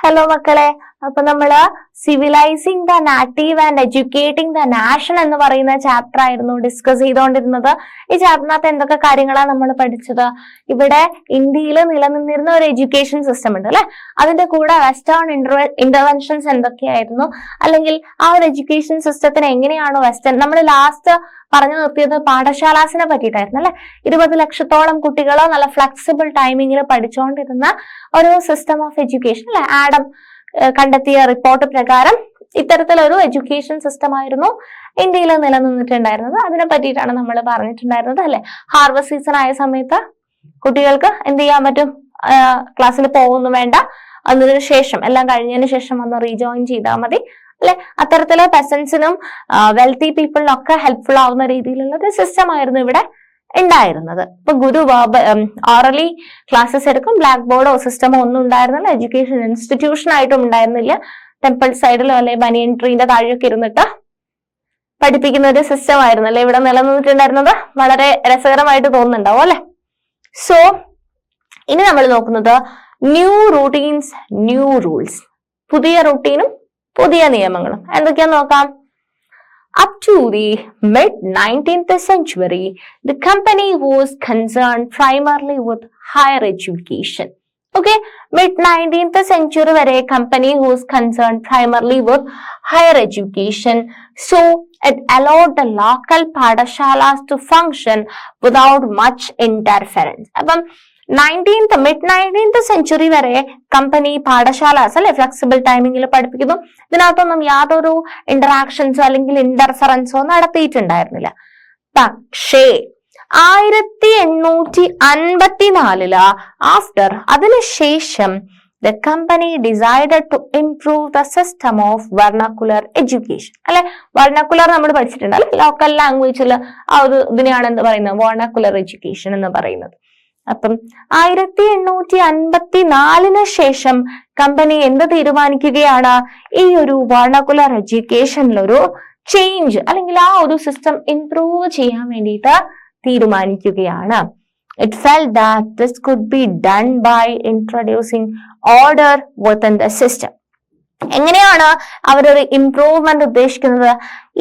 Hello മക്കളെ, അപ്പൊ നമ്മള് civilizing the native and educating the nation എന്ന് പറയുന്ന ചാപ്റ്റർ ആയിരുന്നു ഡിസ്കസ് ചെയ്തുകൊണ്ടിരുന്നത്. ഈ ചാപ്റ്ററിനകത്ത് എന്തൊക്കെ കാര്യങ്ങളാണ് നമ്മൾ പഠിച്ചത്? ഇവിടെ ഇന്ത്യയിൽ നിലനിന്നിരുന്ന ഒരു എഡ്യൂക്കേഷൻ സിസ്റ്റം ഉണ്ട് അല്ലെ, അതിന്റെ കൂടെ വെസ്റ്റേൺ ഇന്റർവെൻഷൻസ് എന്തൊക്കെയായിരുന്നു, അല്ലെങ്കിൽ ആ ഒരു എഡ്യൂക്കേഷൻ സിസ്റ്റത്തിന് എങ്ങനെയാണോ വെസ്റ്റേൺ, നമ്മൾ ലാസ്റ്റ് പറഞ്ഞു നിർത്തിയത് പാഠശാലാസിനെ പറ്റിയിട്ടായിരുന്നു അല്ലെ. 20 ലക്ഷത്തോളം കുട്ടികൾ നല്ല ഫ്ലെക്സിബിൾ ടൈമിങ്ങിൽ പഠിച്ചുകൊണ്ടിരുന്ന ഒരു സിസ്റ്റം ഓഫ് എഡ്യൂക്കേഷൻ അല്ലെ. ആഡം കണ്ടെത്തിയ റിപ്പോർട്ട് പ്രകാരം ഇത്തരത്തിലൊരു എഡ്യൂക്കേഷൻ സിസ്റ്റം ആയിരുന്നു ഇന്ത്യയിൽ നിലനിന്നിട്ടുണ്ടായിരുന്നത്. അതിനെ പറ്റിയിട്ടാണ് നമ്മൾ പറഞ്ഞിട്ടുണ്ടായിരുന്നത് അല്ലെ. ഹാർവസ്റ്റ് സീസൺ ആയ സമയത്ത് കുട്ടികൾക്ക് എന്ത് ചെയ്യാൻ പറ്റും? ക്ലാസ്സിൽ പോകുന്നു വേണ്ട, അതിനു ശേഷം എല്ലാം കഴിഞ്ഞതിന് ശേഷം വന്ന് റീജോയിൻ ചെയ്താൽ മതി അല്ലെ. അത്തരത്തില് പെസൻസിനും വെൽത്തി പീപ്പിളിനും ഒക്കെ ഹെൽപ്ഫുൾ ആവുന്ന രീതിയിലുള്ള ഒരു സിസ്റ്റം ആയിരുന്നു ഇവിടെ ഉണ്ടായിരുന്നത്. ഇപ്പൊ ഗുരു ഓറലി ക്ലാസ്സസ് എടുക്കും, ബ്ലാക്ക് ബോർഡോ സിസ്റ്റമോ ഒന്നും ഉണ്ടായിരുന്നില്ല. എഡ്യൂക്കേഷൻ ഇൻസ്റ്റിറ്റ്യൂഷൻ ആയിട്ടും ഉണ്ടായിരുന്നില്ല. ടെമ്പിൾ സൈഡിലോ അല്ലെ ബനിയൻ ട്രീന്റെ താഴെയൊക്കെ ഇരുന്നിട്ട് പഠിപ്പിക്കുന്ന ഒരു സിസ്റ്റം ആയിരുന്നു അല്ലെ ഇവിടെ നിലനിന്നിട്ടുണ്ടായിരുന്നത്. വളരെ രസകരമായിട്ട് തോന്നുന്നുണ്ടാവും അല്ലെ. സോ ഇനി നമ്മൾ നോക്കുന്നത് ന്യൂ റൂട്ടീൻസ്, ന്യൂ റൂൾസ്. പുതിയ റൂട്ടീനും പുതിയ നിയമങ്ങളും എന്തൊക്കെയാന്ന് നോക്കാം. Up to the mid-19th century, the company was concerned primarily with higher education. Okay, mid-19th century vare company was concerned primarily with higher education. So it allowed the local padashalas to function without much interference. അപ്പം mid-19th century വരെ company പാഠശാലാസ് അല്ലെ flexible ടൈമിങ്ങിൽ പഠിപ്പിക്കുന്നു. ഇതിനകത്തൊന്നും യാതൊരു ഇന്ററാക്ഷൻസോ അല്ലെങ്കിൽ ഇന്റർഫറൻസോ നടത്തിയിട്ടുണ്ടായിരുന്നില്ല. പക്ഷേ 1854 after അതിനുശേഷം the company decided to improve the system of vernacular education. അല്ലെ, vernacular നമ്മൾ പഠിച്ചിട്ടുണ്ട് അല്ലെ, ലോക്കൽ ലാംഗ്വേജിൽ ആ ഒരു ഇതിനെയാണ് എന്ത് പറയുന്നത്, vernacular education എന്ന് പറയുന്നത്. അപ്പം 1854 ശേഷം കമ്പനി എന്ത് തീരുമാനിക്കുകയാണ്? ഈ ഒരു vernacular എഡ്യൂക്കേഷനിലൊരു ചേഞ്ച് അല്ലെങ്കിൽ ആ ഒരു സിസ്റ്റം ഇംപ്രൂവ് ചെയ്യാൻ വേണ്ടിയിട്ട് തീരുമാനിക്കുകയാണ്. It felt that this could be done by introducing order within the system. എങ്ങനെയാണ് അവരൊരു ഇംപ്രൂവ്മെന്റ് ഉദ്ദേശിക്കുന്നത്?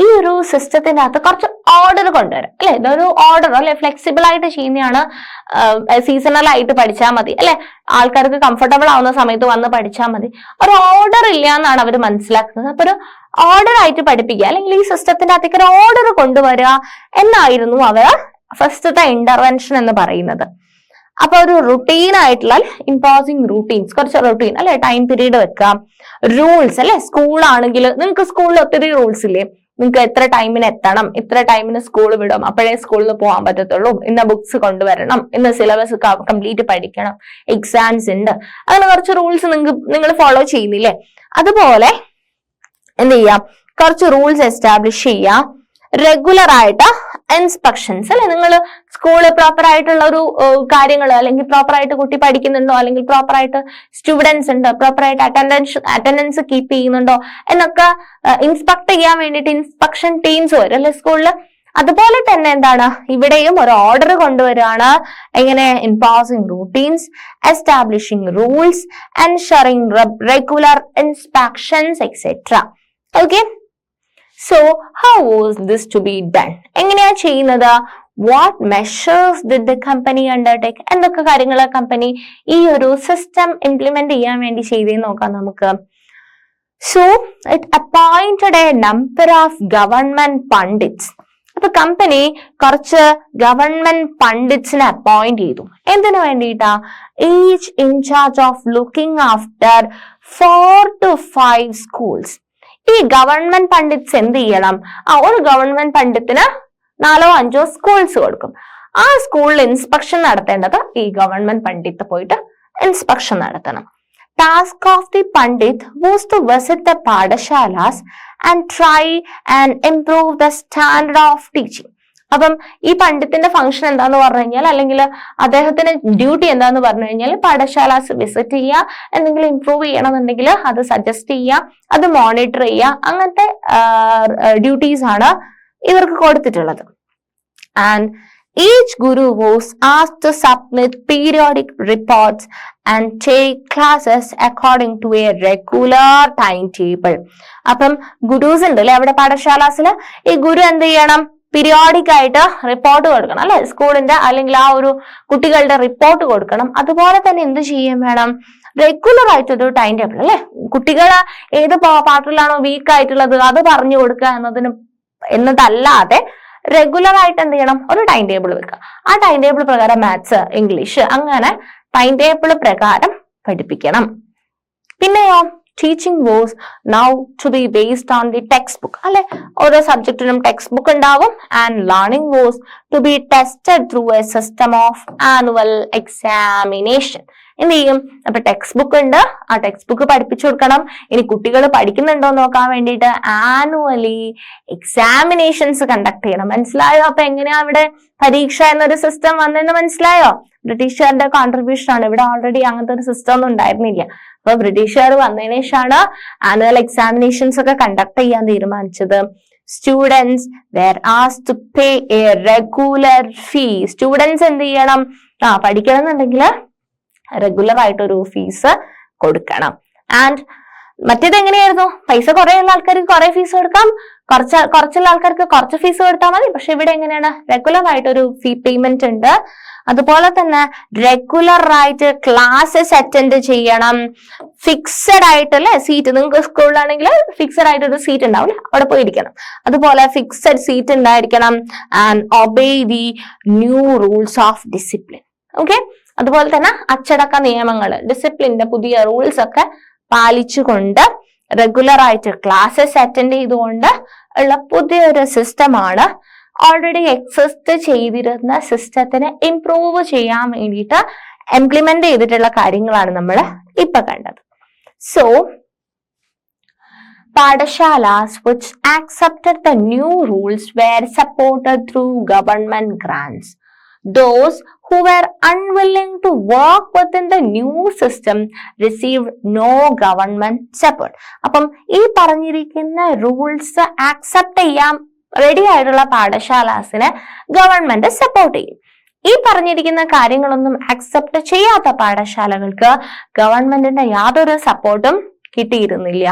ഈ ഒരു സിസ്റ്റത്തിന്റെ അകത്ത് കുറച്ച് ഓർഡർ കൊണ്ടുവരാം അല്ലെ. ഇതൊരു ഓർഡർ അല്ലെ, ഫ്ലെക്സിബിൾ ആയിട്ട് ചെയ്യുന്നതാണ്. സീസണൽ ആയിട്ട് പഠിച്ചാൽ മതി അല്ലെ, ആൾക്കാർക്ക് കംഫർട്ടബിൾ ആവുന്ന സമയത്ത് വന്ന് പഠിച്ചാൽ മതി. ഒരു ഓർഡർ ഇല്ല എന്നാണ് അവർ മനസ്സിലാക്കുന്നത്. അപ്പൊ ഒരു ഓർഡർ ആയിട്ട് പഠിപ്പിക്കുക അല്ലെങ്കിൽ ഈ സിസ്റ്റത്തിന്റെ അകത്തേക്ക് ഒരു ഓർഡർ കൊണ്ടുവരിക എന്നായിരുന്നു അവർ ഫസ്റ്റത്തെ ഇന്റർവെൻഷൻ എന്ന് പറയുന്നത്. അപ്പൊ ഒരു റുട്ടീൻ ആയിട്ടുള്ള ഇമ്പോസിങ് റൂട്ടീൻസ്, കുറച്ച് റുട്ടീൻ അല്ലെ, ടൈം പീരീഡ് വെക്കാം, റൂൾസ് അല്ലെ. സ്കൂളാണെങ്കിൽ നിങ്ങൾക്ക് സ്കൂളിൽ ഒത്തിരി റൂൾസ് ഇല്ലേ, നിങ്ങൾക്ക് എത്ര ടൈമിന് എത്തണം, ഇത്ര ടൈമിന് സ്കൂൾ വിടും, അപ്പോഴേ സ്കൂളിൽ പോകാൻ പറ്റത്തുള്ളൂ, ഇന്ന ബുക്സ് കൊണ്ടുവരണം, ഇന്ന സിലബസ് കംപ്ലീറ്റ് പഠിക്കണം, എക്സാംസ് ഉണ്ട്, അങ്ങനെ കുറച്ച് റൂൾസ് നിങ്ങൾ ഫോളോ ചെയ്യുന്നില്ലേ. അതുപോലെ എന്ത് ചെയ്യാം, കുറച്ച് റൂൾസ് എസ്റ്റാബ്ലിഷ് ചെയ്യാം. റെഗുലർ ആയിട്ട് ഇൻസ്പെക്ഷൻസ് അല്ലെ, നിങ്ങൾ സ്കൂള് പ്രോപ്പർ ആയിട്ടുള്ള ഒരു കാര്യങ്ങൾ അല്ലെങ്കിൽ പ്രോപ്പർ ആയിട്ട് കുട്ടി പഠിക്കുന്നുണ്ടോ, അല്ലെങ്കിൽ പ്രോപ്പർ ആയിട്ട് സ്റ്റുഡൻസ് ഉണ്ട്, പ്രോപ്പർ ആയിട്ട് അറ്റൻഡൻസ് കീപ്പ് ചെയ്യുന്നുണ്ടോ എന്നൊക്കെ ഇൻസ്പെക്ട് ചെയ്യാൻ വേണ്ടിയിട്ട് ഇൻസ്പെക്ഷൻ ടീംസ് വരും അല്ലെ സ്കൂളിൽ. അതുപോലെ തന്നെ എന്താണ്, ഇവിടെയും ഒരു ഓർഡർ കൊണ്ടുവരികയാണ്. എങ്ങനെ? Imposing routines, establishing rules, ensuring regular inspections etcetera. Okay, so how was this to be done? എങ്ങനെയാ ചെയ്യുന്നത്? what measures did the company undertake? എന്തൊക്കെ കാര്യങ്ങൾ കമ്പനി ഈ ഒരു സിസ്റ്റം ഇംപ്ലിമെന്റ് ചെയ്യാൻ വേണ്ടി ചെയ്തേന്ന് നോക്കാം നമുക്ക്. so it appointed a number of government pundits. അപ്പൊ കമ്പനി കുറച്ച് ഗവൺമെന്റ് പണ്ഡിറ്റ്സിനെ അപ്പോയിന്റ് ചെയ്തു. എന്തിനു വേണ്ടിയിട്ടാ? Each in charge of looking after 4 to 5 schools. ഈ ഗവൺമെന്റ് പണ്ഡിറ്റ്സ് എന്ത് ചെയ്യണം? ഒരു ഗവൺമെന്റ് പണ്ഡിത്തിന് 4 or 5 സ്കൂൾസ് കൊടുക്കും. ആ സ്കൂളിൽ ഇൻസ്പെക്ഷൻ നടത്തേണ്ടത് ഈ ഗവൺമെന്റ് പണ്ഡിറ്റ് പോയിട്ട് ഇൻസ്പെക്ഷൻ നടത്തണം. Task of the pandit was to visit the pathshalas and try and improve the standard of teaching. അപ്പം ഈ പണ്ഡിത്തിന്റെ ഫംഗ്ഷൻ എന്താന്ന് പറഞ്ഞു കഴിഞ്ഞാൽ, അല്ലെങ്കിൽ അദ്ദേഹത്തിന്റെ ഡ്യൂട്ടി എന്താന്ന് പറഞ്ഞു കഴിഞ്ഞാൽ, പാഠശാലാസ് വിസിറ്റ് ചെയ്യുക, എന്തെങ്കിലും ഇംപ്രൂവ് ചെയ്യണമെന്നുണ്ടെങ്കിൽ അത് സജസ്റ്റ് ചെയ്യുക, അത് മോണിറ്റർ ചെയ്യുക, അങ്ങനത്തെ ഡ്യൂട്ടീസ് ആണ് ഇവർക്ക് കൊടുത്തിട്ടുള്ളത്. And Each guru was asked to submit periodic reports and take classes according to a regular timetable. അപ്പം ഗുരുസ് ഉണ്ട് അല്ലെ അവിടെ പാഠശാലാസില്. ഈ ഗുരു എന്ത് ചെയ്യണം? പീരിയോഡിക് ആയിട്ട് റിപ്പോർട്ട് കൊടുക്കണം അല്ലെ, സ്കൂളിന്റെ അല്ലെങ്കിൽ ആ ഒരു കുട്ടികളുടെ റിപ്പോർട്ട് കൊടുക്കണം. അതുപോലെ തന്നെ എന്ത് ചെയ്യാൻ വേണം? റെഗുലർ ആയിട്ടൊരു ടൈം ടേബിൾ അല്ലെ, കുട്ടികൾ ഏത് പാർട്ടിലാണോ വീക്ക് ആയിട്ടുള്ളത് അത് പറഞ്ഞു കൊടുക്കുക എന്നതല്ലാതെ റെഗുലർ ആയിട്ട് എന്ത് ചെയ്യണം? ഒരു ടൈം ടേബിൾ വെക്കുക. ആ ടൈം ടേബിൾ പ്രകാരം മാത്സ്, ഇംഗ്ലീഷ് അങ്ങനെ ടൈം ടേബിൾ പ്രകാരം പഠിപ്പിക്കണം. പിന്നെയോ teaching was now to be based on the text book അല്ലെ, ഓരോ സബ്ജക്റ്റിനും ടെക്സ്റ്റ് ബുക്ക് ഉണ്ടാവും. And learning was to be tested through a system of annual examination. എന്ത് ചെയ്യും? അപ്പൊ ടെക്സ്റ്റ് ബുക്ക് ഉണ്ട്, ആ ടെക്സ്റ്റ് ബുക്ക് പഠിപ്പിച്ചു കൊടുക്കണം. ഇനി കുട്ടികൾ പഠിക്കുന്നുണ്ടോ നോക്കാൻ വേണ്ടിയിട്ട് ആനുവലി എക്സാമിനേഷൻസ് കണ്ടക്ട് ചെയ്യണം. മനസ്സിലായോ? അപ്പൊ എങ്ങനെയാ ഇവിടെ പരീക്ഷ എന്നൊരു സിസ്റ്റം വന്നെന്ന് മനസ്സിലായോ? ബ്രിട്ടീഷുകാരുടെ കോൺട്രിബ്യൂഷൻ ആണ്. ഇവിടെ ഓൾറെഡി അങ്ങനത്തെ ഒരു സിസ്റ്റം ഒന്നും ഉണ്ടായിരുന്നില്ല. അപ്പൊ ബ്രിട്ടീഷുകാർ വന്നതിന് ശേഷമാണ് ആനുവൽ എക്സാമിനേഷൻസ് ഒക്കെ കണ്ടക്ട് ചെയ്യാൻ തീരുമാനിച്ചത്. Students were asked to pay a regular fee. Students എന്ത് ചെയ്യണം? പഠിക്കണം എന്നുണ്ടെങ്കിൽ റെഗുലർ ആയിട്ടൊരു ഫീസ് കൊടുക്കണം. ആൻഡ് മറ്റേത് എങ്ങനെയായിരുന്നു? പൈസ കുറെ ഉള്ള ആൾക്കാർക്ക് കുറെ ഫീസ് കൊടുക്കാം, കുറച്ചുള്ള ആൾക്കാർക്ക് കുറച്ച് ഫീസ് കൊടുത്താൽ മതി. പക്ഷെ ഇവിടെ എങ്ങനെയാണ്? റെഗുലർ ആയിട്ടൊരു ഫീ പേയ്മെന്റ് ഉണ്ട്. അതുപോലെ തന്നെ റെഗുലർ ആയിട്ട് ക്ലാസ്സസ് അറ്റൻഡ് ചെയ്യണം. ഫിക്സഡ് ആയിട്ട് അല്ലെ സീറ്റ്, നിങ്ങൾക്ക് സ്കൂളിലാണെങ്കിൽ ഫിക്സഡ് ആയിട്ടൊരു സീറ്റ് ഉണ്ടാവും, അവിടെ പോയി ഇരിക്കണം. അതുപോലെ ഫിക്സഡ് സീറ്റ് ഉണ്ടായിരിക്കണം. And obey the new rules of discipline. Okay, അതുപോലെ തന്നെ അച്ചടക്ക നിയമങ്ങൾ, ഡിസിപ്ലിന്റെ പുതിയ റൂൾസ് ഒക്കെ പാലിച്ചുകൊണ്ട് റെഗുലർ ആയിട്ട് ക്ലാസ്സസ് അറ്റൻഡ് ചെയ്തുകൊണ്ട് ഉള്ള പുതിയൊരു സിസ്റ്റമാണ്. ഓൾറെഡി എക്സിസ്റ്റ് ചെയ്തിരുന്ന സിസ്റ്റത്തിനെ ഇംപ്രൂവ് ചെയ്യാൻ വേണ്ടിയിട്ട് ഇംപ്ലിമെന്റ് ചെയ്തിട്ടുള്ള കാര്യങ്ങളാണ് നമ്മൾ ഇപ്പൊ കണ്ടത്. So Padashalas which accepted the new rules were supported through government grants. Those who were unwilling to work within the new system received no government support. അപ്പം ഈ പറഞ്ഞിരിക്കുന്ന റൂൾസ് ആക്സെപ്റ്റ് ചെയ്യാൻ റെഡി ആയിട്ടുള്ള പാഠശാലാസിനെ ഗവൺമെന്റ് സപ്പോർട്ട് ചെയ്യും. ഈ പറഞ്ഞിരിക്കുന്ന കാര്യങ്ങളൊന്നും accept ചെയ്യാത്ത പാഠശാലകൾക്ക് ഗവൺമെന്റിന്റെ യാതൊരു സപ്പോർട്ടും കിട്ടിയിരുന്നില്ല.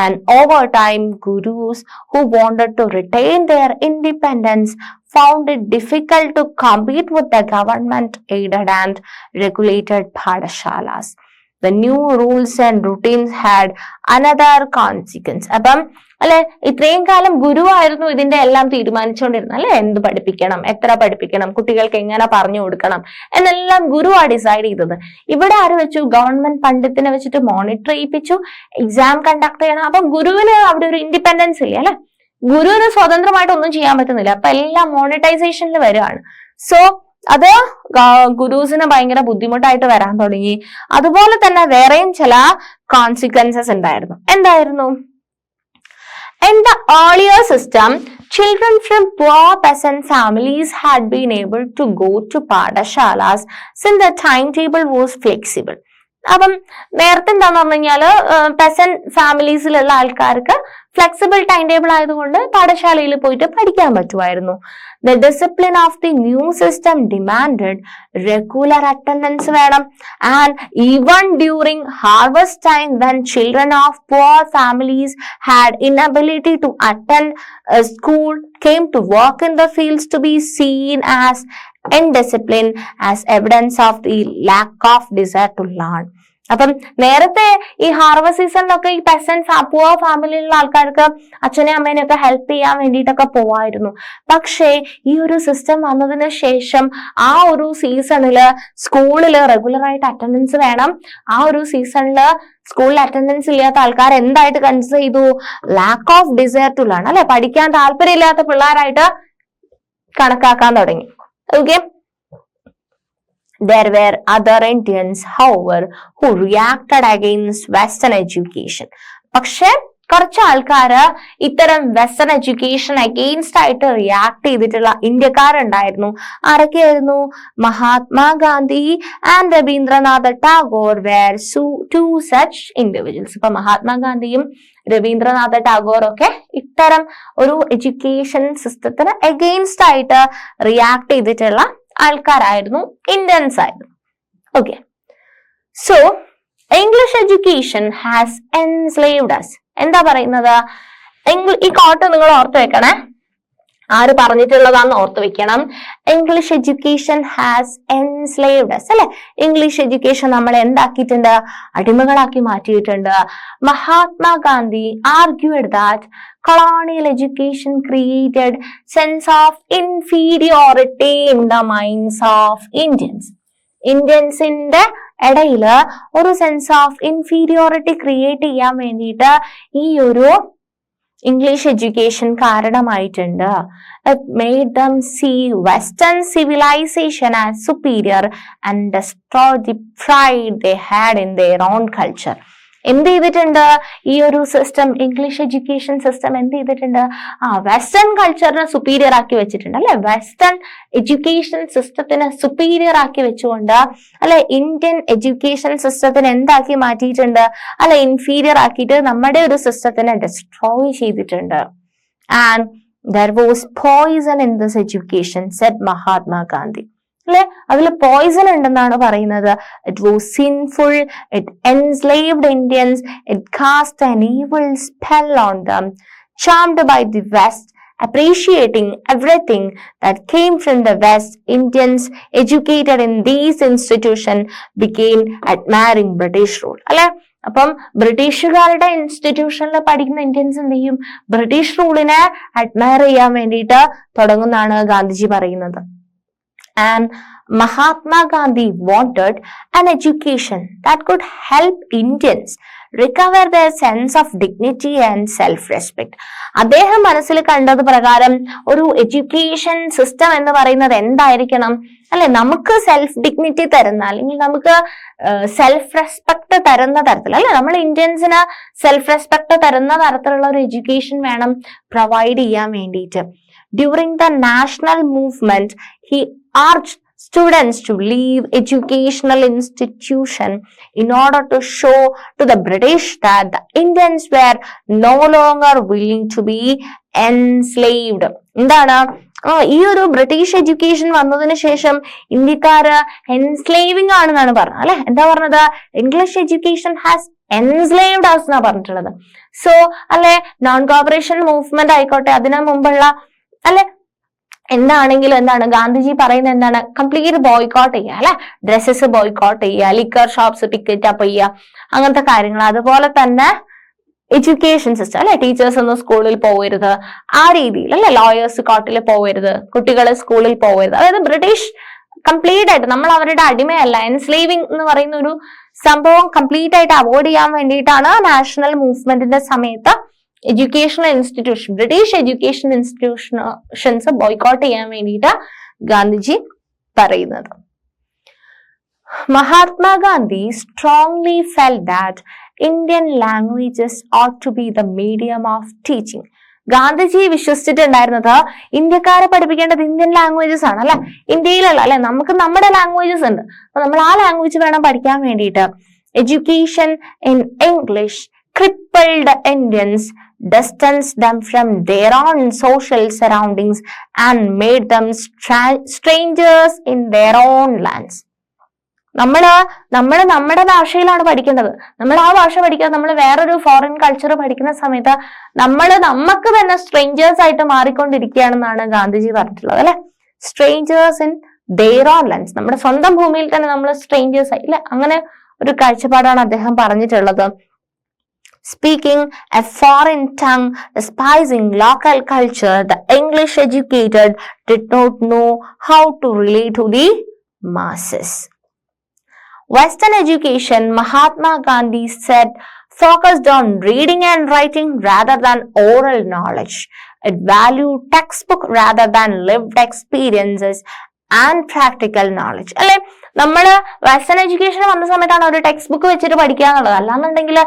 And over time gurus who wanted to retain their independence found it difficult to compete with the government aided and regulated padashalas. The new rules and routines had another consequence. അപ്പം അല്ലെ, ഇത്രയും കാലം ഗുരുവായിരുന്നു ഇതിന്റെ എല്ലാം തീരുമാനിച്ചുകൊണ്ടിരുന്നത് അല്ലെ, എന്ത് പഠിപ്പിക്കണം, എത്ര പഠിപ്പിക്കണം, കുട്ടികൾക്ക് എങ്ങനെ പറഞ്ഞു കൊടുക്കണം എന്നെല്ലാം ഗുരുവാ ഡിസൈഡ് ചെയ്തത്. ഇവിടെ ആര് വെച്ചു? ഗവൺമെന്റ് പണ്ഡിത്തിനെ വെച്ചിട്ട് മോണിറ്റർ ചെയ്യിപ്പിച്ചു, എക്സാം കണ്ടക്ട് ചെയ്യണം. അപ്പൊ ഗുരുവിന് അവിടെ ഒരു ഇൻഡിപെൻഡൻസ് ഇല്ല അല്ലെ, ഗുരുവിന് സ്വതന്ത്രമായിട്ട് ഒന്നും ചെയ്യാൻ പറ്റുന്നില്ല. അപ്പൊ എല്ലാം മോണിറ്റൈസേഷനിൽ വരികയാണ്. സോ അത് ഗുരുസിന് ഭയങ്കര ബുദ്ധിമുട്ടായിട്ട് വരാൻ തുടങ്ങി. അതുപോലെ തന്നെ വേറെയും ചില കോൺസിക്വൻസസ് ഉണ്ടായിരുന്നു. എന്തായിരുന്നു? In the earlier system, children from poor peasant families had been able to go to padashalas since the timetable was flexible. അപ്പം നേരത്തെ എന്താന്ന് പറഞ്ഞു കഴിഞ്ഞാല് പെസന്റ് ഫാമിലീസിലുള്ള ആൾക്കാർക്ക് ഫ്ലെക്സിബിൾ ടൈം ടേബിൾ ആയതുകൊണ്ട് പാഠശാലയിൽ പോയിട്ട് പഠിക്കാൻ പറ്റുമായിരുന്നു. The discipline of the new system demanded regular attendance വേണം. And even during harvest time, when children of poor families had inability to attend a school, came to work in the fields to be seen as indiscipline, as evidence of the lack of desire to learn. അപ്പം നേരത്തെ ഈ harvest സീസണിലൊക്കെ ഈ peasant poor ഫാമിലിയിലുള്ള ആൾക്കാർക്ക് അച്ഛനെയും അമ്മേനെയൊക്കെ help ചെയ്യാൻ വേണ്ടിയിട്ടൊക്കെ പോവായിരുന്നു. പക്ഷേ ഈ ഒരു സിസ്റ്റം വന്നതിന് ശേഷം ആ ഒരു സീസണില് സ്കൂളിൽ റെഗുലർ ആയിട്ട് അറ്റൻഡൻസ് വേണം. ആ ഒരു സീസണില് സ്കൂളിൽ അറ്റൻഡൻസ് ഇല്ലാത്ത ആൾക്കാർ എന്തായിട്ട് കൺസിഡർ ചെയ്തു? Lack of desire to learn അല്ലെ, പഠിക്കാൻ താല്പര്യമില്ലാത്ത പിള്ളേരായിട്ട് കണക്കാക്കാൻ തുടങ്ങി. Okay, there were other Indians, however, who reacted against Western education. പക്ഷെ കുറച്ച് ആൾക്കാര് ഇത്തരം വെസ്റ്റേൺ എഡ്യൂക്കേഷൻ അഗെയിൻസ്റ്റ് ആയിട്ട് റിയാക്ട് ചെയ്തിട്ടുള്ള ഇന്ത്യക്കാരുണ്ടായിരുന്നു. ആരൊക്കെയായിരുന്നു? Mahatma Gandhi and Rabindranath Tagore were two such individuals. ഇപ്പൊ മഹാത്മാഗാന്ധിയും രവീന്ദ്രനാഥ ടാഗോർ ഒക്കെ ഇത്തരം ഒരു എഡ്യൂക്കേഷൻ സിസ്റ്റത്തിന് അഗെയിൻസ്റ്റ് ആയിട്ട് റിയാക്ട് ചെയ്തിട്ടുള്ള ആൾക്കാരായിരുന്നു, ഇന്ത്യൻസ് ആയിരുന്നു. Okay, so English education has enslaved us. എന്താ പറയുന്നത്? ഈ കോട്ട് നിങ്ങൾ ഓർത്ത് വെക്കണേ, ആര് പറഞ്ഞിട്ടുള്ളതാന്ന് ഓർത്ത് വെക്കണം. English education has enslaved us അല്ലെ. ഇംഗ്ലീഷ് എഡ്യൂക്കേഷൻ നമ്മളെ എന്താക്കിയിട്ടുണ്ട്? അടിമകളാക്കി മാറ്റിയിട്ടുണ്ട്. Mahatma Gandhi argued that colonial education created sense of inferiority in the minds of Indians. ഇന്ത്യൻസിന്റെ ഇടയില് ഒരു സെൻസ് ഓഫ് ഇൻഫീരിയോറിറ്റി ക്രിയേറ്റ് ചെയ്യാൻ വേണ്ടിയിട്ട് ഈ ഒരു ഇംഗ്ലീഷ് എഡ്യൂക്കേഷൻ കാരണമായിട്ടുണ്ട്. It made them see Western civilization as superior and destroy the pride they had in their own culture. എന്ത് ചെയ്തിട്ടുണ്ട്? ഈ ഒരു സിസ്റ്റം, ഇംഗ്ലീഷ് എഡ്യൂക്കേഷൻ സിസ്റ്റം എന്ത് ചെയ്തിട്ടുണ്ട്? വെസ്റ്റേൺ കൾച്ചറിനെ സുപ്പീരിയർ ആക്കി വെച്ചിട്ടുണ്ട് അല്ലെ. വെസ്റ്റേൺ എഡ്യൂക്കേഷൻ സിസ്റ്റത്തിനെ സുപ്പീരിയർ ആക്കി വെച്ചുകൊണ്ട് അല്ലെ ഇന്ത്യൻ എഡ്യൂക്കേഷൻ സിസ്റ്റത്തിനെ എന്താക്കി മാറ്റിയിട്ടുണ്ട്? അല്ലെ ഇൻഫീരിയർ ആക്കിയിട്ട് നമ്മുടെ ഒരു സിസ്റ്റത്തിനെ ഡിസ്ട്രോയ് ചെയ്തിട്ടുണ്ട്. And there was poison in this education, said Mahatma Gandhi. അല്ലെ, അതിൽ പോയിസൺ ഉണ്ടെന്നാണ് പറയുന്നത്. It was sinful, it enslaved Indians, it cast an evil spell on them. Charmed by the West, appreciating everything that came from the West, Indians educated in these institutions became admiring British rule. അല്ലെ, അപ്പം ബ്രിട്ടീഷുകാരുടെ ഇൻസ്റ്റിറ്റ്യൂഷനിൽ പഠിക്കുന്ന Indians എന്ത് ചെയ്യും? British റൂളിനെ admire ചെയ്യാൻ വേണ്ടിയിട്ട് തുടങ്ങുന്നതാണ് ഗാന്ധിജി പറയുന്നത്. And Mahatma Gandhi wanted an education that could help Indians recover their sense of dignity and self-respect. അദ്ദേഹം മനസ്സിൽ കണ്ടത് പ്രകാരം ഒരു എഡ്യൂക്കേഷൻ സിസ്റ്റം എന്ന് പറയുന്നത് എന്തായിരിക്കണം? അല്ലെ, നമുക്ക് സെൽഫ് ഡിഗ്നിറ്റി തരുന്ന, അല്ലെങ്കിൽ നമുക്ക് സെൽഫ് റെസ്പെക്ട് തരുന്ന തരത്തിൽ, അല്ലെ, നമ്മൾ ഇന്ത്യൻസിന് സെൽഫ് റെസ്പെക്ട് തരുന്ന തരത്തിലുള്ള ഒരു എഡ്യൂക്കേഷൻ വേണം പ്രൊവൈഡ് ചെയ്യാൻ വേണ്ടിയിട്ട്. During the national movement, he urged students to leave educational institution in order to show to the British that the Indians were no longer willing to be enslaved. എന്താണ് ഈ ഒരു British education വന്നതിന് ശേഷം ഇന്ത്യക്കാര് എൻസ്ലേവിംഗ് ആണെന്നാണ് പറഞ്ഞത് അല്ലെ. എന്താ പറഞ്ഞത്? English education has enslaved us എന്നാ പറഞ്ഞിട്ടുള്ളത്. സോ അല്ലെ, നോൺ കോപ്പറേഷൻ മൂവ്മെന്റ് ആയിക്കോട്ടെ, അതിനു മുമ്പുള്ള അല്ലെ എന്താണെങ്കിലും എന്താണ് ഗാന്ധിജി പറയുന്നത്? എന്താണ്? കംപ്ലീറ്റ് ബോയ്ക്കോട്ട് ചെയ്യുക അല്ലെ. ഡ്രസ്സസ് ബോയ്ക്കോട്ട് ചെയ്യുക, ലിക്കർ ഷോപ്സ് പിക്കറ്റ് അപ്പ് ചെയ്യുക, അങ്ങനത്തെ കാര്യങ്ങൾ. അതുപോലെ തന്നെ എഡ്യൂക്കേഷൻ സിസ്റ്റം അല്ലെ, ടീച്ചേഴ്സ് ഒന്നും സ്കൂളിൽ പോകരുത്, ആ രീതിയിൽ അല്ലെ. ലോയേഴ്സ് കോർട്ടിൽ പോകരുത്, കുട്ടികൾ സ്കൂളിൽ പോകരുത്. അതായത് ബ്രിട്ടീഷ് കംപ്ലീറ്റ് ആയിട്ട് നമ്മൾ അവരുടെ അടിമയല്ല. എൻസ്ലേവിംഗ് എന്ന് പറയുന്ന ഒരു സംഭവം കംപ്ലീറ്റ് ആയിട്ട് അവോയ്ഡ് ചെയ്യാൻ വേണ്ടിയിട്ടാണ് നാഷണൽ മൂവ്മെന്റിന്റെ സമയത്ത് educational institution, British education institutions boycott ചെയ്യാൻ വേണ്ടിയിട്ട് ഗാന്ധിജി പറയുന്നത്. Mahatma Gandhi strongly felt that Indian languages ought to be the medium of teaching. Gandhiji വിശ്വസിച്ചിട്ടുണ്ടായിരുന്നത് ഇന്ത്യക്കാരെ പഠിപ്പിക്കേണ്ടത് ഇന്ത്യൻ ലാംഗ്വേജസ് ആണ് അല്ലെ, ഇന്ത്യയിലല്ല അല്ലെ. നമുക്ക് നമ്മുടെ ലാംഗ്വേജസ് ഉണ്ട്, അപ്പൊ നമ്മൾ ആ ലാംഗ്വേജ് വേണം പഠിക്കാൻ വേണ്ടിയിട്ട്. Education in English crippled Indians, distanced them from their own social surroundings and made them strangers in their own lands. നമ്മുടെ ഭാഷയിലാണ് പഠിക്കേണ്ടത്. നമ്മൾ ആ ഭാഷ പഠിക്കാതെ നമ്മൾ വേറൊരു ഫോറിൻ കൾച്ചർ പഠിക്കുന്ന സമയത്ത് നമുക്ക് തന്നെ സ്ട്രേഞ്ചേഴ്സ് ആയിട്ട് മാറിക്കൊണ്ടിരിക്കുകയാണെന്നാണ് ഗാന്ധിജി പറഞ്ഞിട്ടുള്ളത് അല്ലെ. Strangers in their own lands, നമ്മുടെ സ്വന്തം ഭൂമിയിൽ തന്നെ നമ്മൾ സ്ട്രേഞ്ചേഴ്സ് ആയി ഇല്ല, അങ്ങനെ ഒരു കാഴ്ചപ്പാടാണ് അദ്ദേഹം പറഞ്ഞിട്ടുള്ളത്. Speaking a foreign tongue, despising local culture, the English educated did not know how to relate to the masses. Western education, Mahatma Gandhi said, focused on reading and writing rather than oral knowledge. It valued textbook rather than lived experiences and practical knowledge. അല്ലെ, നമ്മള് western education വന്ന സമയത്താണ് ഒരു text book വെച്ചിട്ട് പഠിക്കുക എന്നുള്ളത്. അല്ലാന്നുണ്ടെങ്കിൽ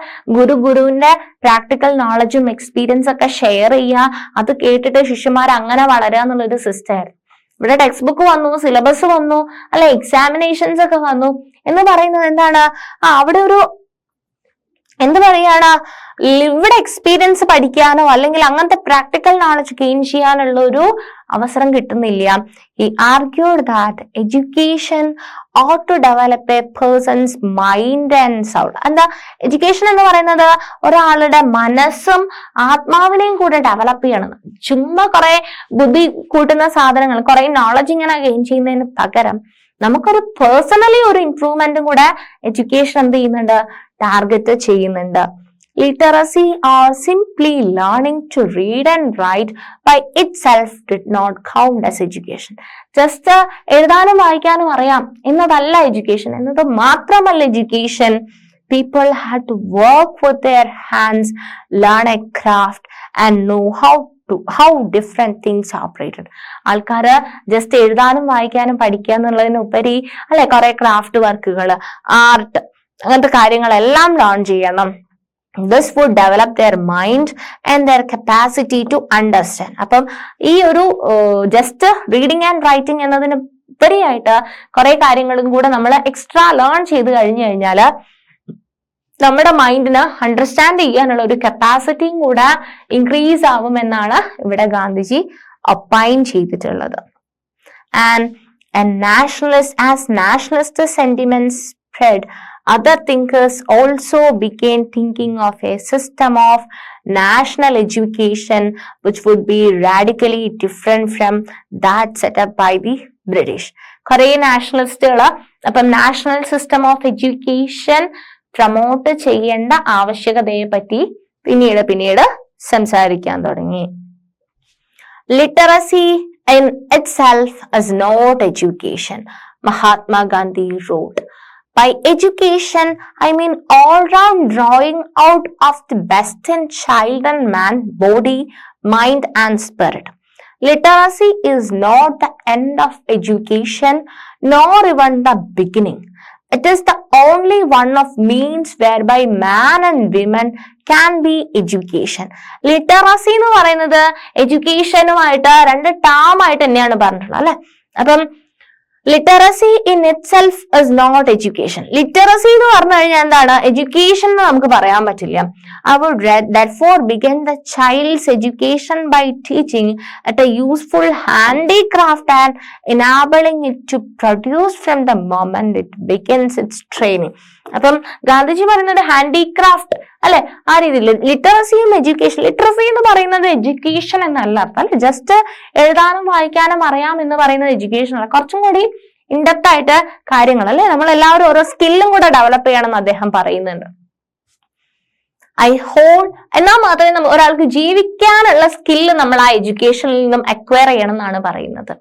ഗുരുവിന്റെ പ്രാക്ടിക്കൽ നോളജും എക്സ്പീരിയൻസ് ഒക്കെ ഷെയർ ചെയ്യുക, അത് കേട്ടിട്ട് ശിഷ്യന്മാർ അങ്ങനെ വളരുക എന്നുള്ളൊരു സിസ്റ്റം ആയിരുന്നു. ഇവിടെ ടെക്സ്റ്റ് ബുക്ക് വന്നു, സിലബസ് വന്നു, അല്ലെ എക്സാമിനേഷൻസ് ഒക്കെ വന്നു എന്ന് പറയുന്നത് എന്താണ്, അവിടെ ഒരു എന്ത് പറയാണ്, ലിവ്ഡ് എക്സ്പീരിയൻസ് പഠിക്കാനോ അല്ലെങ്കിൽ അങ്ങനത്തെ പ്രാക്ടിക്കൽ നോളജ് ഗെയിൻ ചെയ്യാനുള്ള ഒരു അവസരം കിട്ടുന്നില്ല. He argued that education ought to develop a person's mind and soul. എന്താ എഡ്യൂക്കേഷൻ എന്ന് പറയുന്നത് ഒരാളുടെ മനസ്സും ആത്മാവിനെയും കൂടെ ഡെവലപ്പ് ചെയ്യണം. ചുമ്മാ കുറെ ബുദ്ധി കൂട്ടുന്ന സാധനങ്ങൾ, കുറെ നോളജ് ഇങ്ങനെ ഗെയിൻ ചെയ്യുന്നതിന് പകരം നമുക്കൊരു പേഴ്സണലി ഒരു ഇംപ്രൂവ്മെന്റും കൂടെ എഡ്യൂക്കേഷൻ എന്ത് ചെയ്യുന്നുണ്ട്, ടാർഗറ്റ് ചെയ്യുന്നുണ്ട്. Literacy or simply learning to read and write by itself did not count as education. Just എഴുതാനും വായിക്കാനും അറിയാം എന്നതല്ല എഡ്യൂക്കേഷൻ, എന്നത് മാത്രമല്ല education. People had to work with their hands, learn a craft and know how different things operated. ആൾക്കാര് just എഴുതാനും വായിക്കാനും പഠിക്കുക എന്നുള്ളതിനുപരി അല്ലെ കുറെ ക്രാഫ്റ്റ് വർക്കുകൾ, ആർട്ട്, അങ്ങനത്തെ കാര്യങ്ങളെല്ലാം ലേൺ ചെയ്യണം. This would develop their mind and their capacity to understand. അപ്പം ഈ ഒരു ജസ്റ്റ് റീഡിങ് ആൻഡ് റൈറ്റിംഗ് എന്നതിന് ഉപരിയായിട്ട് കുറെ കാര്യങ്ങളും കൂടെ നമ്മൾ എക്സ്ട്രാ ലേൺ ചെയ്ത് കഴിഞ്ഞു കഴിഞ്ഞാല് നമ്മുടെ മൈൻഡിന് അണ്ടർസ്റ്റാൻഡ് ചെയ്യാനുള്ള ഒരു കപ്പാസിറ്റിയും കൂടെ ഇൻക്രീസ് ആവുമെന്നാണ് ഇവിടെ ഗാന്ധിജി ഒപ്പൈൻ ചെയ്തിട്ടുള്ളത്. And nationalist sentiments spread, other thinkers also began thinking of a system of national education which would be radically different from that set up by the British. കുറെ നാഷണലിസ്റ്റുകള് അപ്പം national system of education promote ചെയ്യേണ്ട ആവശ്യകതയെ പറ്റി പിന്നീട് സംസാരിക്കാൻ തുടങ്ങി. Literacy in itself is not education, Mahatma Gandhi wrote. By education, I mean all-round drawing out of the best in child and man, body, mind and spirit. Literacy is not the end of education, nor even the beginning. It is the only one of means whereby man and women can be education. Literacy എന്ന് പറയുന്നത് എഡ്യൂക്കേഷനുമായിട്ട് രണ്ട് term ആയിട്ട് തന്നെയാണ് പറഞ്ഞിട്ടുള്ളത് അല്ലെ. അപ്പം literacy in itself is not education. Literacy എന്ന് പറഞ്ഞു കഴിഞ്ഞാൽ എന്താണ്, എഡ്യൂക്കേഷൻ എന്ന് നമുക്ക് പറയാൻ പറ്റില്ല. I would therefore begin the child's education by teaching at a useful handicraft and enabling it to produce from the moment it begins its training. അപ്പം ഗാന്ധിജി പറയുന്നത് ഹാൻഡിക്രാഫ്റ്റ് അല്ലെ, ആ രീതിയിൽ ലിറ്ററസിയും എഡ്യൂക്കേഷൻ. ലിറ്ററസി എന്ന് പറയുന്നത് എഡ്യൂക്കേഷൻ എന്നല്ല അർത്ഥം അല്ലെ, ജസ്റ്റ് എഴുതാനും വായിക്കാനും അറിയാം എന്ന് പറയുന്നത് എഡ്യൂക്കേഷൻ അല്ല, കുറച്ചും കൂടി ഇൻഡെപ്ത് ആയിട്ട് കാര്യങ്ങൾ അല്ലെ, നമ്മൾ എല്ലാവരും ഓരോ സ്കില്ലും കൂടെ ഡെവലപ്പ് ചെയ്യണമെന്ന് അദ്ദേഹം പറയുന്നുണ്ട്. എന്നാൽ മാത്രമേ ഒരാൾക്ക് ജീവിക്കാനുള്ള സ്കില്ല് നമ്മൾ ആ എഡ്യൂക്കേഷനിൽ നിന്നും അക്വയർ ചെയ്യണം എന്നാണ് പറയുന്നത്.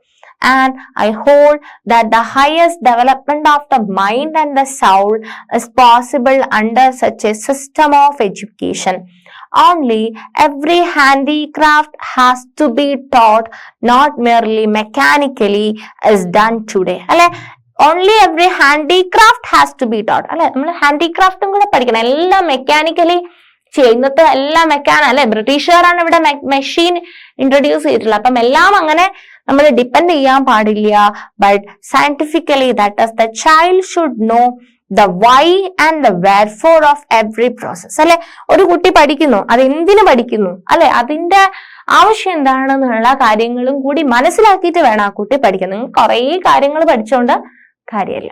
And I hold that the highest development of the mind and the soul is possible under such a system of education. Only every handicraft has to be taught, not merely mechanically as done today. അല്ലെ, only every handicraft has to be taught. അല്ലെ, നമ്മൾ ഹാൻഡിക്രാഫ്റ്റും കൂടെ പഠിക്കണം. എല്ലാം mechanically ചെയ്യുന്നത് എല്ലാം അല്ലെ, ബ്രിട്ടീഷുകാരാണ് ഇവിടെ മെഷീൻ ഇൻട്രൊഡ്യൂസ് ചെയ്തിട്ടുള്ളത്. അപ്പം എല്ലാം അങ്ങനെ നമ്മൾ ഡിപ്പെൻഡ് ചെയ്യാൻ പാടില്ല. But scientifically that is the child should know the why and the wherefore of every process. അല്ലെ, ഒരു കുട്ടി പഠിക്കുന്നു, അത് എന്തിനു പഠിക്കുന്നു അല്ലെ, അതിന്റെ ആവശ്യം എന്താണെന്നുള്ള കാര്യങ്ങളും കൂടി മനസ്സിലാക്കിയിട്ട് വേണം ആ കുട്ടി പഠിക്കാൻ. നിങ്ങൾ കുറെ കാര്യങ്ങൾ പഠിച്ചുകൊണ്ട് കാര്യമില്ല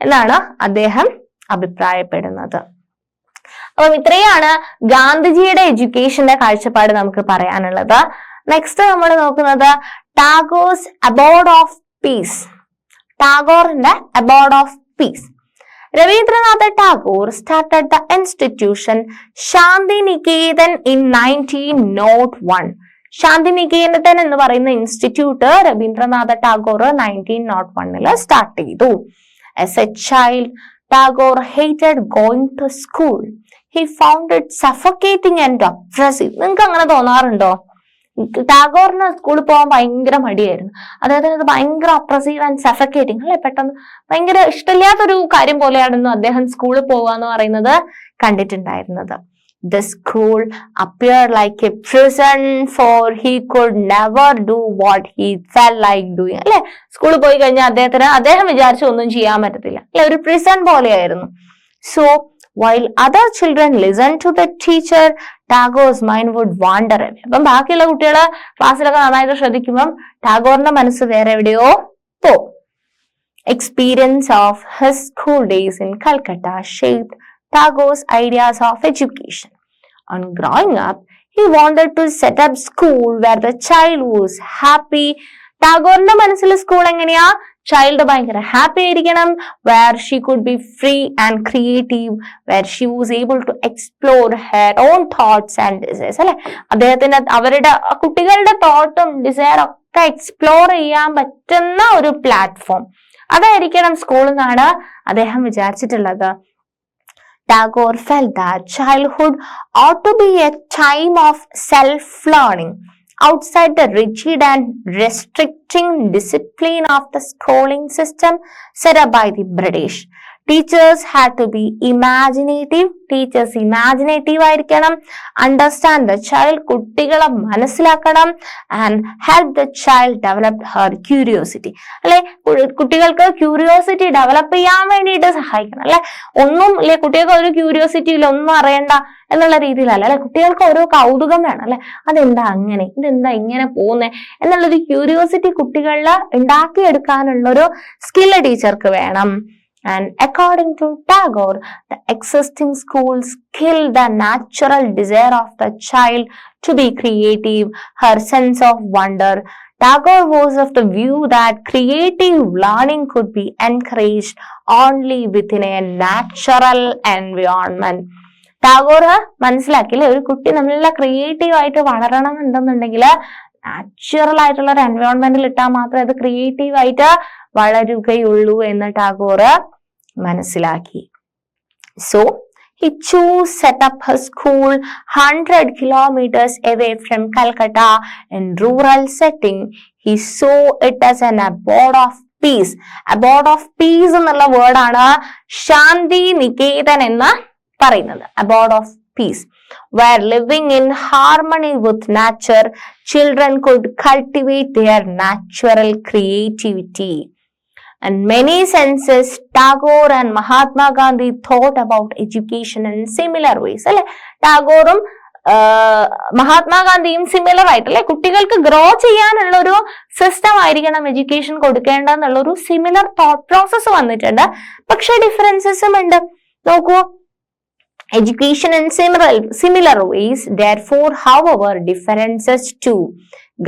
എന്നാണ് അദ്ദേഹം അഭിപ്രായപ്പെടുന്നത്. അപ്പം ഇത്രയാണ് ഗാന്ധിജിയുടെ എഡ്യൂക്കേഷന്റെ കാഴ്ചപ്പാട് നമുക്ക് പറയാനുള്ളത്. നെക്സ്റ്റ് നമ്മൾ നോക്കുന്നത് ടാഗോർസ് അബോർഡ് ഓഫ് പീസ്. ടാഗോറിന്റെ abode of peace. Rabindranath Tagore started the institution Shantiniketan in 1901. Shantiniketan എന്ന് പറയുന്ന ഇൻസ്റ്റിറ്റ്യൂട്ട് രവീന്ദ്രനാഥ ടാഗോർ 1901 സ്റ്റാർട്ട് ചെയ്തു. As a child, Tagore hated going to school. He found it suffocating and oppressive. നിങ്ങൾക്ക് അങ്ങനെ തോന്നാറുണ്ടോ? ടാഗോറിന് സ്കൂളിൽ പോകാൻ ഭയങ്കര മടിയായിരുന്നു. അദ്ദേഹത്തിന് അത് ഭയങ്കര ഒപ്രസീവ് ആൻഡ് സഫക്കേറ്റിംഗ് അല്ലെ, പെട്ടെന്ന് ഭയങ്കര ഇഷ്ടമില്ലാത്തൊരു കാര്യം പോലെയാണെന്ന് അദ്ദേഹം സ്കൂളിൽ പോകുക എന്ന് പറയുന്നത് കണ്ടിട്ടുണ്ടായിരുന്നത്. The school appeared like a prison, for he could never do what he felt like doing. അല്ലെ, സ്കൂളിൽ പോയി കഴിഞ്ഞാൽ അദ്ദേഹം വിചാരിച്ച ഒന്നും ചെയ്യാൻ പറ്റത്തില്ല അല്ലെ, ഒരു പ്രിസൺ പോലെയായിരുന്നു. So while other children listened to the teacher, Tagore's mind would wander away. അപ്പം ബാക്കിയുള്ള കുട്ടികള് ക്ലാസ്സിലൊക്കെ നന്നായിട്ട് ശ്രദ്ധിക്കുമ്പം ടാഗോറിന്റെ മനസ്സ് വേറെ എവിടെയോ പോകും. Experience of his school days in Calcutta shaped Tagore's ideas of education. On growing up, he wanted to set up school where the child was happy. ടാഗോറിന്റെ മനസ്സിൽ സ്കൂൾ എങ്ങനെയാ, ചൈൽഡ് ഭയങ്കര ഹാപ്പി ആയിരിക്കണം, where she could be free and creative, where she was able to explore her own thoughts and desires. അല്ലെ, അദ്ദേഹത്തിന് കുട്ടികളുടെ തോട്ടും desire ഒക്കെ explore ചെയ്യാൻ പറ്റുന്ന ഒരു പ്ലാറ്റ്ഫോം അതായിരിക്കണം സ്കൂൾ എന്നാണ് അദ്ദേഹം വിചാരിച്ചിട്ടുള്ളത്. Tagore felt that childhood ought to be a time of self-learning outside the rigid and restricting discipline of the schooling system set up by the British. Teachers had to be imaginative. Teachers imaginative ആയിരിക്കണം, understand the child, കുട്ടികളെ മനസ്സിലാക്കണം, and help the child develop her curiosity. അല്ലെ, കുട്ടികൾക്ക് curiosity develop ചെയ്യാൻ വേണ്ടിയിട്ട് സഹായിക്കണം. അല്ലെ, കുട്ടികൾക്ക് ഒരു ക്യൂരിയോസിറ്റി ഇല്ല, ഒന്നും അറിയണ്ട എന്നുള്ള രീതിയിലല്ല അല്ലെ, കുട്ടികൾക്ക് ഓരോ കൗതുകം വേണം അല്ലെ, അതെന്താ അങ്ങനെ, ഇതെന്താ ഇങ്ങനെ പോകുന്നേ എന്നുള്ളൊരു ക്യൂരിയോസിറ്റി കുട്ടികളിൽ ഉണ്ടാക്കിയെടുക്കാനുള്ള ഒരു സ്കില്ല് ടീച്ചർക്ക് വേണം. And according to Tagore, the existing schools kill the natural desire of the child to be creative, her sense of wonder. Tagore was of the view that creative learning could be encouraged only within a natural environment. Tagore മനസ്സിലാക്കില്ലേ, ഒരു കുട്ടി നല്ല creative ആയിട്ട് വളരണം എന്നുണ്ടെന്നുണ്ടെങ്കിൽ natural ആയിട്ടുള്ള ഒരു എൻവയോൺമെന്റിൽ ഇട്ടാൽ മാത്രമേ അത് ക്രിയേറ്റീവ് ആയിട്ട് വളരുകയുള്ളൂ എന്ന് ടാഗോർ മനസ്സിലാക്കി. So he chose set up her school 100 kilometers away from Calcutta in rural setting. He saw it as an abode of peace. Abode of peace എന്നുള്ള വേർഡാണ് ശാന്തി നികേതൻ എന്ന് പറയുന്നത്. Abode of peace, where living in harmony with nature, children could cultivate their natural creativity. In many senses, Tagore and Mahatma Gandhi thought about education in similar ways. അല്ലെ, ടാഗോറും മഹാത്മാഗാന്ധിയും similar ആയിട്ട് അല്ലെ, കുട്ടികൾക്ക് grow ചെയ്യാനുള്ള ഒരു സിസ്റ്റം ആയിരിക്കണം education കൊടുക്കേണ്ടെന്നുള്ള ഒരു similar thought process വന്നിട്ടുണ്ട്. പക്ഷെ ഡിഫറൻസസും ഉണ്ട്. നോക്കൂ, education in similar ways, therefore, however, differences too.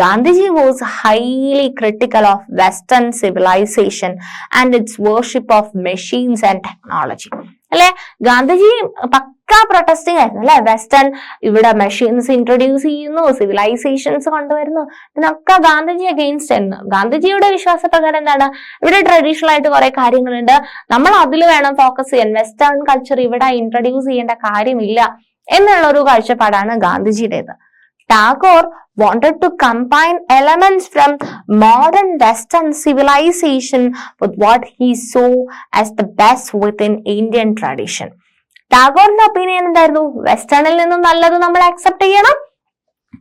Gandhiji was highly critical of Western civilization and its worship of machines and technology. അല്ലെ, ഗാന്ധിജി പക്കാ പ്രൊട്ടസ്റ്റിംഗ് ആയിരുന്നു അല്ലെ, വെസ്റ്റേൺ ഇവിടെ മെഷീൻസ് ഇൻട്രൊഡ്യൂസ് ചെയ്യുന്നു, സിവിലൈസേഷൻസ് കൊണ്ടുവരുന്നു, ഇതിനൊക്കെ ഗാന്ധിജി അഗെയിൻസ്റ്റ് ആയിരുന്നു. ഗാന്ധിജിയുടെ വിശ്വാസപ്രകാരം എന്താണ്, ഇവിടെ ട്രഡീഷണൽ ആയിട്ട് കുറെ കാര്യങ്ങളുണ്ട്, നമ്മൾ അതിൽ വേണം ഫോക്കസ് ചെയ്യാൻ, വെസ്റ്റേൺ കൾച്ചർ ഇവിടെ ഇൻട്രൊഡ്യൂസ് ചെയ്യേണ്ട കാര്യമില്ല എന്നുള്ള ഒരു കാഴ്ചപ്പാടാണ് ഗാന്ധിജിയുടേത്. Tagore wanted to combine elements from modern Western civilization with what he saw as the best within Indian tradition. ടാഗോറിന്റെ ഒപ്പീനിയൻ എന്തായിരുന്നു, വെസ്റ്റേണിൽ നിന്നും നല്ലത് നമ്മൾ അക്സെപ്റ്റ് ചെയ്യണം,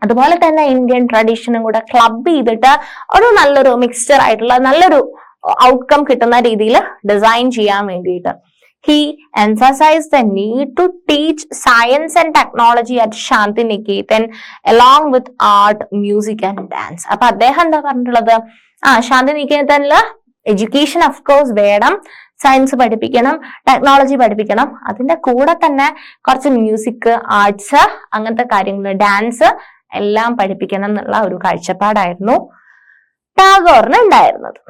അതുപോലെ തന്നെ ഇന്ത്യൻ ട്രഡീഷനും കൂടെ ക്ലബ് ചെയ്തിട്ട് ഒരു നല്ലൊരു മിക്സ്ചർ ആയിട്ടുള്ള നല്ലൊരു ഔട്ട്കം കിട്ടുന്ന രീതിയിൽ ഡിസൈൻ ചെയ്യാൻ വേണ്ടിയിട്ട്. He emphasized the need to teach science and technology at Shantiniketan along with art, music and dance. അപ്പൊ അദ്ദേഹം എന്താ പറഞ്ഞിട്ടുള്ളത്, ശാന്തിനികേതനില് എഡ്യൂക്കേഷൻ ഓഫ് കോഴ്സ് വേണം, സയൻസ് പഠിപ്പിക്കണം, ടെക്നോളജി പഠിപ്പിക്കണം, അതിന്റെ കൂടെ തന്നെ കുറച്ച് മ്യൂസിക്, ആർട്സ്, അങ്ങനത്തെ കാര്യങ്ങൾ, ഡാൻസ് എല്ലാം പഠിപ്പിക്കണം എന്നുള്ള ഒരു കാഴ്ചപ്പാടായിരുന്നു ടാഗോറിന് ഉണ്ടായിരുന്നത്.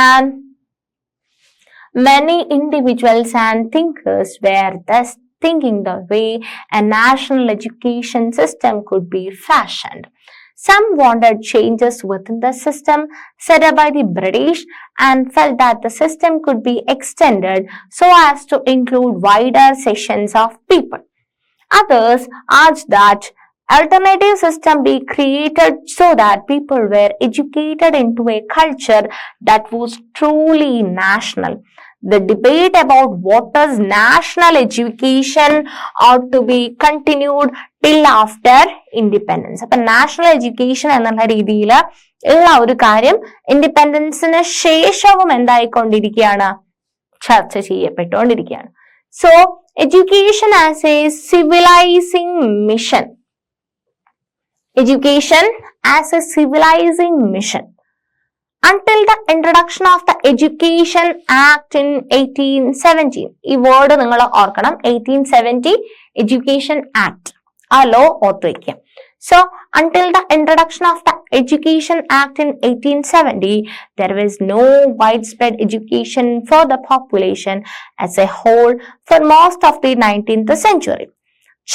And many individuals and thinkers were thus thinking the way a national education system could be fashioned. Some wanted changes within the system set up by the British and felt that the system could be extended so as to include wider sections of people. Others urged that alternative system be created so that people were educated into a culture that was truly national. The debate about what is national education ought to be continued till after independence. അപ്പൊ national education എന്നുള്ള രീതിയിൽ ഉള്ള ഒരു കാര്യം ഇൻഡിപെൻഡൻസിന് ശേഷവും എന്തായിക്കൊണ്ടിരിക്കുകയാണ്, ചർച്ച ചെയ്യപ്പെട്ടുകൊണ്ടിരിക്കുകയാണ്. So education as a civilizing mission. Education as a civilizing mission. Until the introduction of the Education Act in 1870. ഈ വേർഡ് നിങ്ങൾ ഓർക്കണം, 1870 Education Act. ആ ലോ ഓർത്ത് വയ്ക്കാം. So, until the introduction of the Education Act in 1870, there was no widespread education for the population as a whole for most of the 19th century.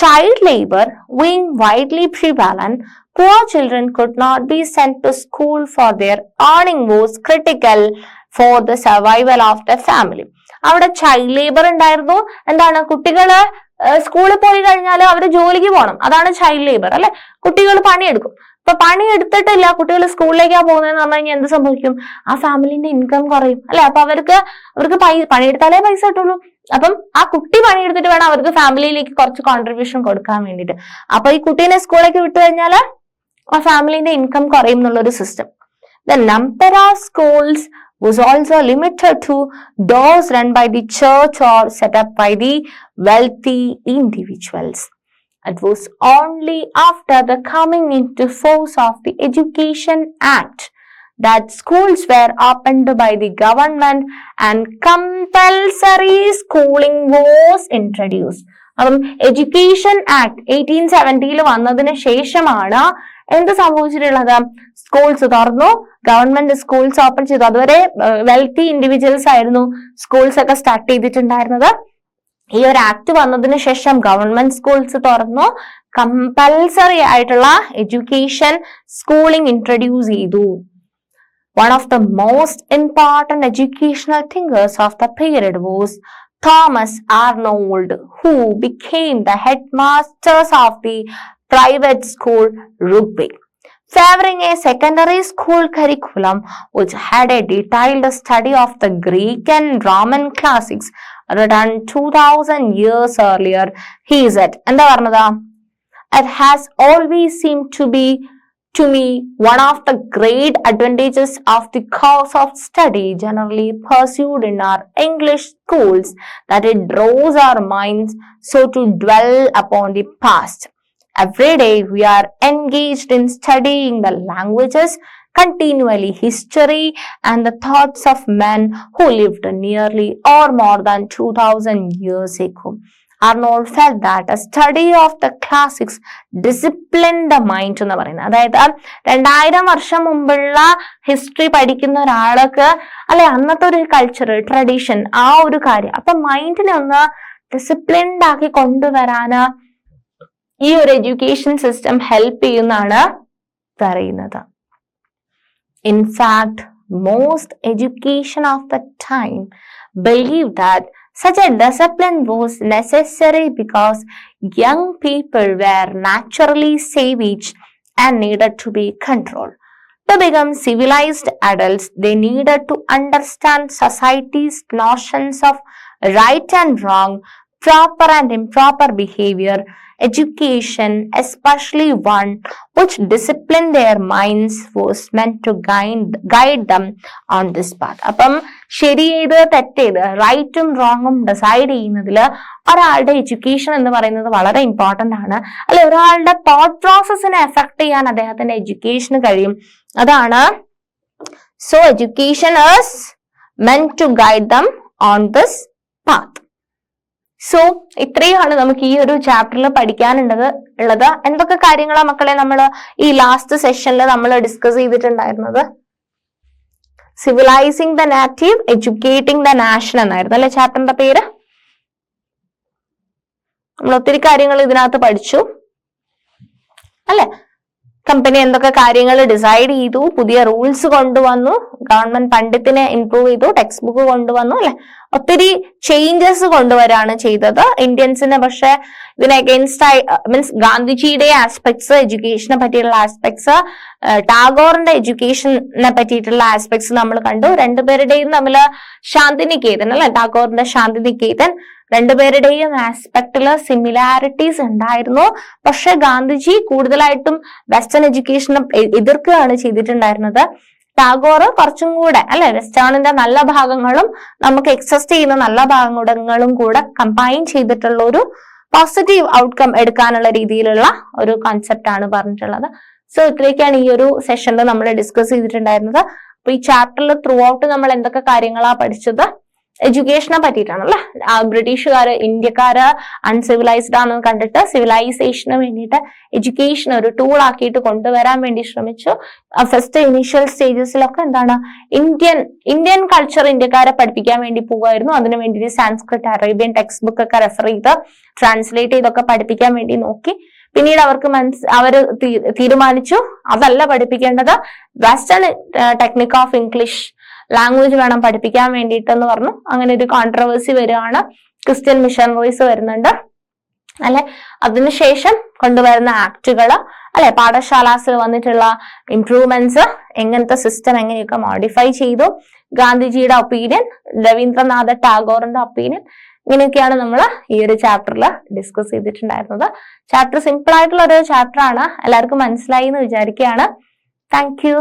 Child labor being widely prevalent, poor children could not be sent to school for their earning was critical for the survival of the family. അവിടെ child labour ഉണ്ടായിരുന്നു. എന്താണ്, കുട്ടികള് സ്കൂളിൽ പോയി കഴിഞ്ഞാൽ അവര് ജോലിക്ക് പോകണം, അതാണ് ചൈൽഡ് ലേബർ അല്ലെ. കുട്ടികൾ പണിയെടുക്കും. ഇപ്പൊ പണി എടുത്തിട്ടില്ല, കുട്ടികൾ സ്കൂളിലേക്കാ പോകുന്നതെന്ന് പറഞ്ഞു കഴിഞ്ഞാൽ എന്ത് സംഭവിക്കും, ആ ഫാമിലിന്റെ ഇൻകം കുറയും അല്ലെ. അപ്പൊ അവർക്ക് പണിയെടുത്താലേ പൈസ കിട്ടുള്ളൂ. അപ്പം ആ കുട്ടി പണിയെടുത്തിട്ട് വേണം അവർക്ക് ഫാമിലിയിലേക്ക് കുറച്ച് കോൺട്രിബ്യൂഷൻ കൊടുക്കാൻ വേണ്ടിയിട്ട്. അപ്പൊ ഈ കുട്ടീനെ സ്കൂളിലേക്ക് വിട്ടു കഴിഞ്ഞാൽ ആ ഫാമിലിന്റെ ഇൻകം കുറയും എന്നുള്ളൊരു system. The number of schools was also limited to those run by the church or set up by the wealthy individuals. It was only after the coming into force of the Education Act that schools were opened by the government and compulsory schooling was introduced. Education act 1870 വന്നതിന് ശേഷമാണ് എന്ത് സംഭവിച്ചിട്ടുള്ളത്, schools തുറന്നു, government schools open ചെയ്തു. അതുവരെ wealthy individuals ആയിരുന്നു schools ഒക്കെ start ചെയ്തിട്ടുണ്ടായിരുന്നത്. ഈ ഒരു ആക്ട് വന്നതിന് ശേഷം ഗവൺമെന്റ് സ്കൂൾസ് തുറന്നു, കമ്പൽസറി ആയിട്ടുള്ള എഡ്യൂക്കേഷൻ സ്കൂളിംഗ് ഇൻട്രൊഡ്യൂസ് ചെയ്തു. One of the most important educational thinkers of the period was Thomas Arnold, who became the headmasters of the private school Rugby, favoring a secondary school curriculum which had a detailed study of the Greek and Roman classics written 2000 years earlier. He said, എന്താ പറഞ്ഞതാ, it has always seemed to me one of the great advantages of the course of study generally pursued in our English schools that it draws our minds so to dwell upon the past. Every day we are engaged in studying the languages, continually history and the thoughts of men who lived nearly or more than 2000 years ago. Arnold felt that a study of the classics disciplined the mind എന്ന് പറയുന്നത്. അതായത് 2000 വർഷം മുമ്പുള്ള history പഠിക്കുന്ന ഒരാൾക്ക് അല്ലെ, അന്നത്തെ ഒരു കൾച്ചർ ട്രഡീഷൻ ആ ഒരു കാര്യം അപ്പൊ മൈൻഡിനെ ഒന്ന് ഡിസിപ്ലിൻഡ് ആക്കി കൊണ്ടുവരാന് ഈ ഒരു എഡ്യൂക്കേഷൻ സിസ്റ്റം ഹെൽപ്പ് ചെയ്യുന്നതാണ് പറയുന്നത്. In fact, most education of the time believed that such a discipline was necessary because young people were naturally savage and needed to be controlled. To become civilized adults, they needed to understand society's notions of right and wrong, proper and improper behavior. Education, especially one which disciplined their minds, was meant to guide them on this path. അപ്പം ശരി ചെയ്ത് തെറ്റേത് റൈറ്റും റോങ്ങും decide ചെയ്യുന്നതില് ഒരാളുടെ education എന്ന് പറയുന്നത് വളരെ important ആണ്. അല്ലെ, ഒരാളുടെ തോട്ട് പ്രോസസ്സിനെ എഫക്ട് ചെയ്യാൻ അദ്ദേഹത്തിന്റെ എഡ്യൂക്കേഷന് കഴിയും. അതാണ് so education is meant to guide them on this path. So ഇത്രയാണ് നമുക്ക് ഈ ഒരു ചാപ്റ്ററിൽ പഠിക്കാനുള്ളത്. എന്തൊക്കെ കാര്യങ്ങളാണ് മക്കളെ നമ്മൾ ഈ ലാസ്റ്റ് സെഷനിൽ നമ്മൾ ഡിസ്കസ് ചെയ്തിട്ടുണ്ടായിരുന്നത്? Civilizing the native, educating the nation എന്നായിരുന്നു അല്ലെ ചാപ്റ്ററിന്റെ പേര്. നമ്മൾ ഒത്തിരി കാര്യങ്ങൾ ഇതിനകത്ത് പഠിച്ചു അല്ലെ. കമ്പനി എന്തൊക്കെ കാര്യങ്ങൾ ഡിസൈഡ് ചെയ്തു, പുതിയ റൂൾസ് കൊണ്ടുവന്നു, ഗവൺമെന്റ് പണ്ഡിത്തിനെ ഇംപ്രൂവ് ചെയ്തു, ടെക്സ്റ്റ് ബുക്ക് കൊണ്ടുവന്നു അല്ലെ. ഒത്തിരി ചേഞ്ചസ് കൊണ്ടുവരാണ് ചെയ്തത് ഇന്ത്യൻസിന്. പക്ഷെ ഇതിന് അഗെയിൻസ്റ്റ് ആയി മീൻസ് ഗാന്ധിജിയുടെ ആസ്പെക്ട്സ്, എഡ്യൂക്കേഷനെ പറ്റിയുള്ള ആസ്പെക്ട്സ്, ടാഗോറിന്റെ എഡ്യൂക്കേഷനെ പറ്റിയിട്ടുള്ള ആസ്പെക്ട്സ് നമ്മൾ കണ്ടു. രണ്ടുപേരുടെയും തമ്മിൽ ശാന്തിനികേതൻ അല്ലെ, ടാഗോറിന്റെ ശാന്തിനികേതൻ, രണ്ടുപേരുടെയും ആസ്പെക്റ്റില് സിമിലാരിറ്റീസ് ഉണ്ടായിരുന്നു. പക്ഷെ ഗാന്ധിജി കൂടുതലായിട്ടും വെസ്റ്റേൺ എഡ്യൂക്കേഷനെ എതിർക്കുകയാണ് ചെയ്തിട്ടുണ്ടായിരുന്നത്. ടാഗോർ കുറച്ചും കൂടെ അല്ലെ വെസ്റ്റേണിന്റെ നല്ല ഭാഗങ്ങളും നമുക്ക് എക്സസ്റ്റ് ചെയ്യുന്ന നല്ല ഭാഗങ്ങളും കൂടെ കമ്പൈൻ ചെയ്തിട്ടുള്ള ഒരു പോസിറ്റീവ് ഔട്ട്കം എടുക്കാനുള്ള രീതിയിലുള്ള ഒരു കോൺസെപ്റ്റ് ആണ് പറഞ്ഞിട്ടുള്ളത്. സോ ഇത്രയൊക്കെയാണ് ഈ ഒരു സെഷനിൽ നമ്മൾ ഡിസ്കസ് ചെയ്തിട്ടുണ്ടായിരുന്നത്. അപ്പൊ ഈ ചാപ്റ്ററിൽ ത്രൂ ഔട്ട് നമ്മൾ എന്തൊക്കെ കാര്യങ്ങളാ പഠിച്ചത്? എഡ്യൂക്കേഷനെ പറ്റിയിട്ടാണല്ലേ. ബ്രിട്ടീഷുകാര് ഇന്ത്യക്കാര് അൺസിവിലൈസ്ഡ് ആണെന്ന് കണ്ടിട്ട് സിവിലൈസേഷന് വേണ്ടിയിട്ട് എഡ്യൂക്കേഷൻ ഒരു ടൂൾ ആക്കിയിട്ട് കൊണ്ടുവരാൻ വേണ്ടി ശ്രമിച്ചു. ഫസ്റ്റ് ഇനീഷ്യൽ സ്റ്റേജസിലൊക്കെ എന്താണ് ഇന്ത്യൻ കൾച്ചർ ഇന്ത്യക്കാരെ പഠിപ്പിക്കാൻ വേണ്ടി പോകുമായിരുന്നു. അതിനു വേണ്ടി സാൻസ്ക്രിറ്റ്, അറേബ്യൻ ടെക്സ്റ്റ് ബുക്ക് ഒക്കെ റെഫർ ചെയ്ത് ട്രാൻസ്ലേറ്റ് ചെയ്തൊക്കെ പഠിപ്പിക്കാൻ വേണ്ടി നോക്കി. പിന്നീട് അവര് തീരുമാനിച്ചു അതല്ല പഠിപ്പിക്കേണ്ടത്, western technique of English language വേണം പഠിപ്പിക്കാൻ വേണ്ടിയിട്ടെന്ന് പറഞ്ഞു. അങ്ങനെ ഒരു കോൺട്രവേഴ്സി വരികയാണ്. ക്രിസ്ത്യൻ മിഷണറീസ് വരുന്നുണ്ട് അല്ലെ. അതിനുശേഷം കൊണ്ടുവരുന്ന ആക്ടുകള് അല്ലെ, പാഠശാലാസിൽ വന്നിട്ടുള്ള ഇംപ്രൂവ്മെന്റ്സ്, എങ്ങനത്തെ സിസ്റ്റം എങ്ങനെയൊക്കെ മോഡിഫൈ ചെയ്തു, ഗാന്ധിജിയുടെ ഒപ്പീനിയൻ, രവീന്ദ്രനാഥ ടാഗോറിന്റെ ഒപ്പീനിയൻ, ഇങ്ങനെയൊക്കെയാണ് നമ്മൾ ഈ ഒരു ചാപ്റ്ററിൽ ഡിസ്കസ് ചെയ്തിട്ടുണ്ടായിരുന്നത്. ചാപ്റ്റർ സിമ്പിൾ ആയിട്ടുള്ള ഒരു ചാപ്റ്റർ ആണ്, എല്ലാവർക്കും മനസ്സിലായി എന്ന് വിചാരിക്കുകയാണ്. Thank you.